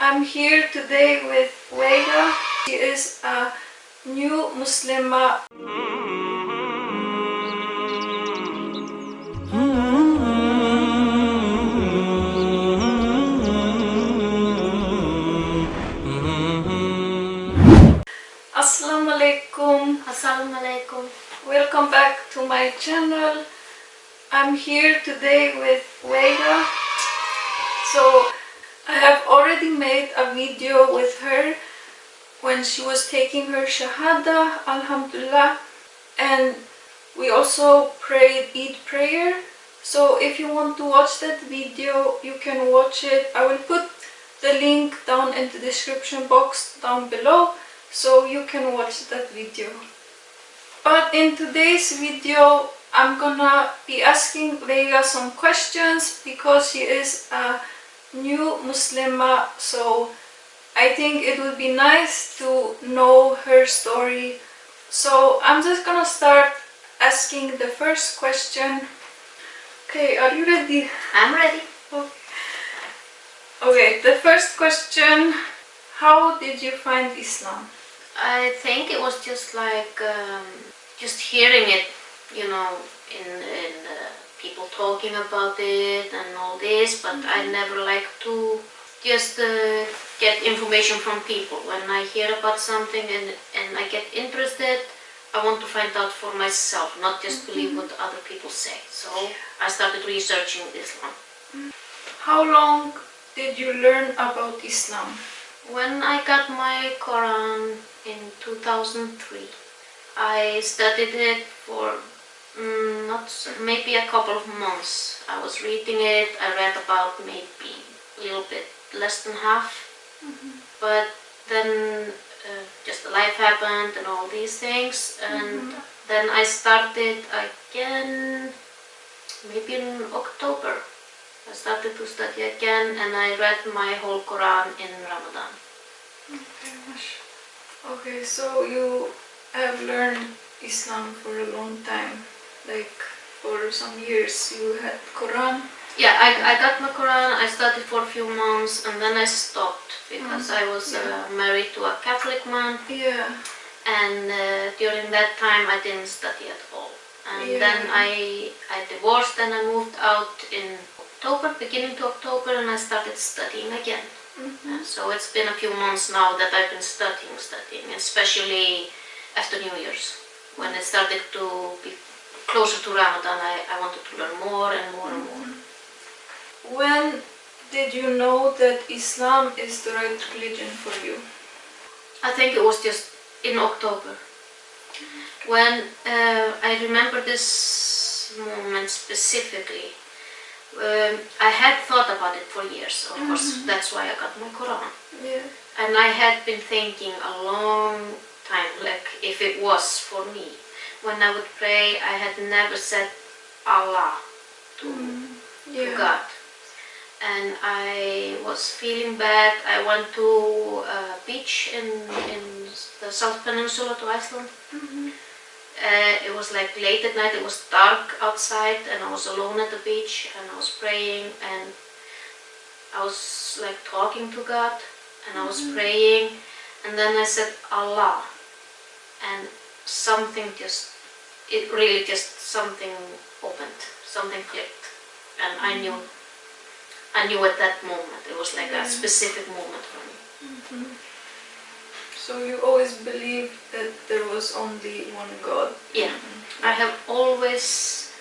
I'm here today with Veiga. She is a new Muslimah. Assalamu alaikum. Assalamu alaikum. Welcome back to my channel. I'm here today with Veiga. So I have already made a video with her when she was taking her Shahadah, Alhamdulillah, and we also prayed Eid prayer. So if you want to watch that video, you can watch it. I will put the link down in the description box down below so you can watch that video. But in today's video, I'm gonna be asking Veiga some questions because she is a new Muslimah, so I think it would be nice to know her story. So I'm just gonna start asking the first question. Okay, are you ready? I'm ready. Okay, the first question: how did you find Islam? I think it was just like just hearing it, in people talking about it and all this, but I never like to just get information from people. When I hear about something and I get interested, I want to find out for myself, not just believe what other people say. So I started researching Islam. How long did you learn about Islam? When I got my Quran in 2003, I studied it for maybe a couple of months. I was reading it. I read about maybe a little bit less than half. But then just life happened and all these things, and then I started again maybe in October. I started to study again, and I read my whole Quran in Ramadan. Okay, so you have learned Islam for a long time, like for some years you had Quran. Yeah, I got my Quran, I studied for a few months, and then I stopped because I was married to a Catholic man. Yeah. And during that time I didn't study at all. And then I divorced and I moved out in October, beginning to October, and I started studying again. So it's been a few months now that I've been studying, especially after New Year's. When it started to be closer to Ramadan, I wanted to learn more and more and more. When did you know that Islam is the right religion for you? I think it was just in October. When I remember this moment specifically. I had thought about it for years, of course. That's why I got my Quran. Yeah. And I had been thinking a long time, like if it was for me. When I would pray, I had never said Allah to God. And I was feeling bad. I went to a beach in the South Peninsula to Iceland. It was like late at night, it was dark outside, and I was alone at the beach, and I was praying, and I was like talking to God, and I was praying, and then I said Allah, and something something opened, something clicked, and I knew at that moment. It was like a specific moment for me. So you always believed that there was only one God? Yeah, I have always,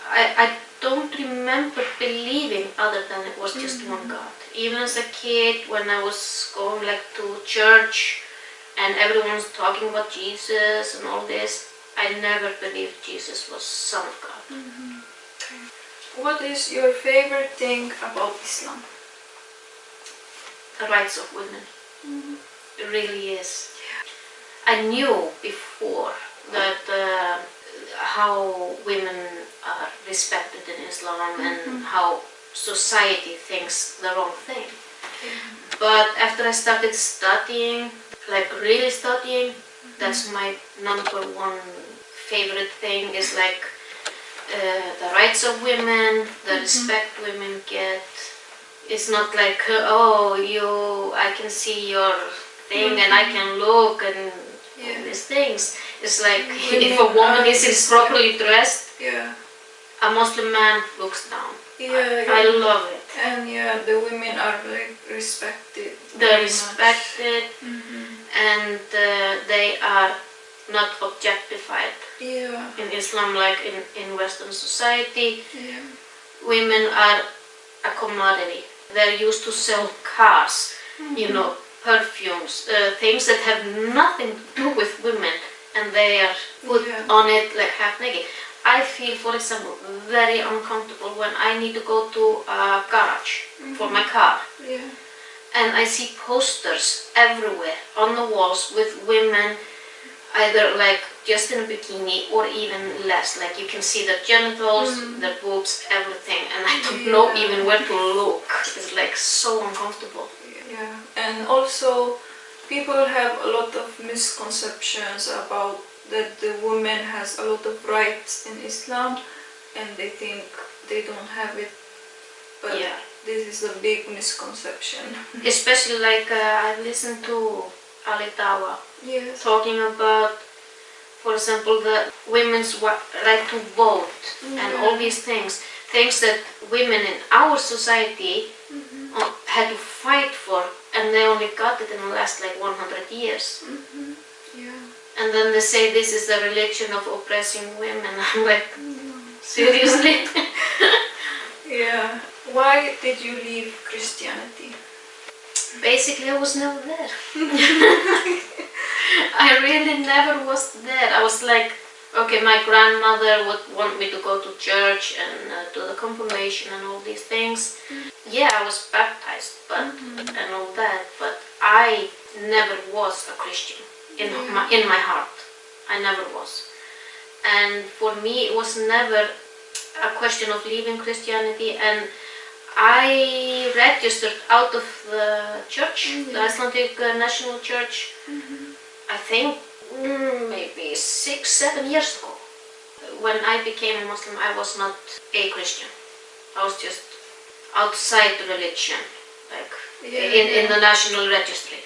I don't remember believing other than it was just one God. Even as a kid, when I was going like to church and everyone was talking about Jesus and all this, I never believed Jesus was Son of God. What is your favorite thing about Islam? The rights of women. It really is. I knew before that how women are respected in Islam and how society thinks the wrong thing. But after I started studying, like really studying, that's my number one favorite thing, is like the rights of women, the respect women get. It's not like, oh, you can see your thing and I can look and all these things. It's like if a woman is properly dressed, a Muslim man looks down. I love it. And the women are like respected. They're respected, and they are not objectified. In Islam, like in Western society, women are a commodity. They're used to sell cars, you know, perfumes, things that have nothing to do with women, and they are put on it like half naked. I feel, for example, very uncomfortable when I need to go to a garage for my car. And I see posters everywhere on the walls with women either like just in a bikini or even less. Like you can see their genitals, their boobs, everything, and I don't know even where to look. It's like so uncomfortable. And also people have a lot of misconceptions about that the woman has a lot of rights in Islam, and they think they don't have it, but this is a big misconception. Especially like I listened to Ali Dawa talking about, for example, the women's right to vote and all these things that women in our society had to fight for, and they only got it in the last like 100 years. And then they say this is the religion of oppressing women. I'm like, seriously? Why did you leave Christianity? Basically, I was never there. I really never was there. I was like, okay, my grandmother would want me to go to church and do the confirmation and all these things. Yeah, I was baptized, but and all that, but I never was a Christian. In my heart, I never was. And for me it was never a question of leaving Christianity, and I registered out of the church, the Icelandic National Church, I think maybe 6-7 years ago. When I became a Muslim, I was not a Christian. I was just outside the religion, like in the national registry.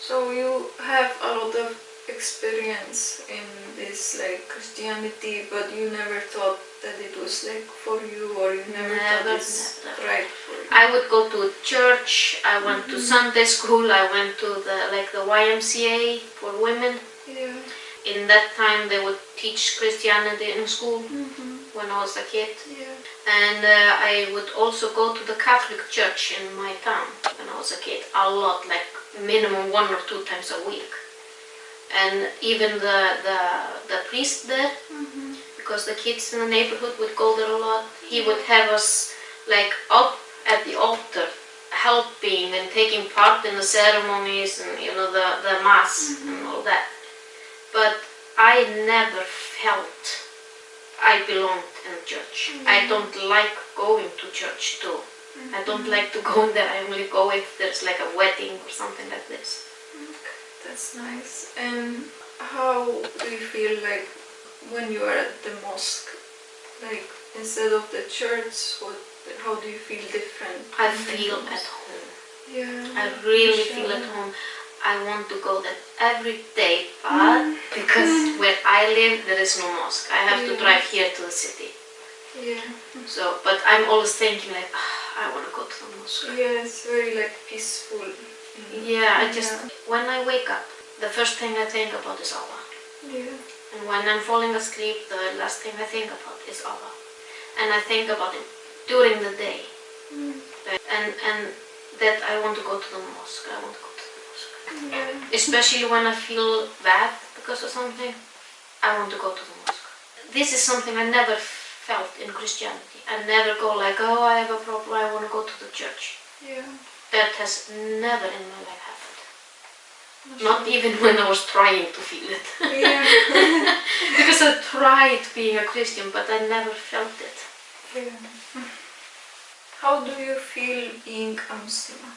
So you have a lot of experience in this like Christianity, but you never thought that it was like for you, or you never thought it's right for you? I would go to church, I went to Sunday school, I went to the YMCA for women. In that time they would teach Christianity in school when I was a kid. And I would also go to the Catholic church in my town when I was a kid, a lot, like minimum 1 or 2 times a week. And even the priest there, because the kids in the neighborhood would go there a lot, he would have us like up at the altar helping and taking part in the ceremonies and the mass and all that. But I never felt I belonged in church. I don't like going to church too. I don't like to go in there. I only go if there's like a wedding or something like this. That's nice. And how do you feel like when you are at the mosque? Like instead of the church, how do you feel different? I feel at home. I really feel at home. I want to go there every day, but because where I live there is no mosque. I have to drive here to the city. So, but I'm always thinking like, I want to go to the mosque. It's very like peaceful. When I wake up, the first thing I think about is Allah. And when I'm falling asleep, the last thing I think about is Allah. And I think about Him during the day. And that I want to go to the mosque. I want to go to the mosque. Especially when I feel bad because of something, I want to go to the mosque. This is something I never felt in Christianity. I never go like, oh, I have a problem, I want to go to the church. That has never in my life happened. Not even when I was trying to feel it. Because I tried being a Christian, but I never felt it. How do you feel being a Muslimah?